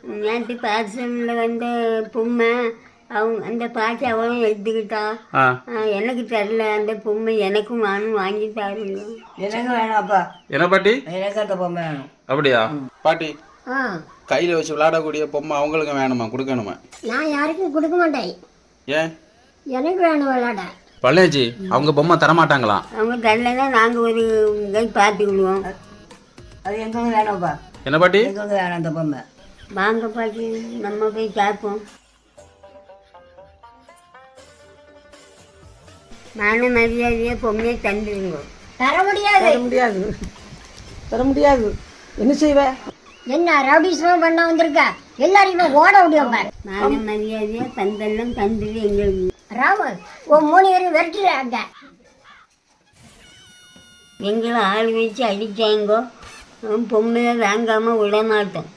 நேற்று பார்சலில் வந்த பொம்மை அவங்க அந்த பாட்டி அவளும் எடுத்துக்கிட்டா. எனக்கு தரல அந்த பொம்மை, எனக்கும் நானும் வாங்கி தருங்க. எனக்கு வேணாப்பா. என்ன பாட்டி? எனக்கு அந்த பொம்மை வேணும். அப்படியா பாட்டி? கையில் வச்சு விளையாடக்கூடிய பொம்மை அவங்களுக்கு வேணுமா, கொடுக்கணுமா? நான் யாருக்கும் கொடுக்க மாட்டேன். ஏன்? எனக்கு வேணும் விளையாட. பழனிஜி அவங்க பொம்மை தரமாட்டாங்களாம். அவங்க தரலைன்னா நாங்கள் ஒரு கை பார்த்துக்கிடுவோம். அது எங்களுக்கு வேணாம்ப்பா. என்ன பாட்டி? எங்களுக்கு வேணாம் அந்த பொம்மை. வாங்க பாட்டி, நம்ம போய் பார்ப்போம். மான மரியாதையை பொம்மையை தந்துருங்க. தர முடியாது. தர முடியாது. என்ன செய்வ? என்ன ரவுடிசம் பண்ண வந்திருக்க? எல்லாரையுமே ஓட விடுவாங்க. மான மரியாதையை தந்தெல்லாம் தந்துடு எங்களுக்கு. ராமன் உன் 3 பேரும் விரட்டுறாங்க. எங்களை ஆள் வச்சு அடித்தாங்கோ, பொம்மையை வாங்காமல் விட மாட்டோம்.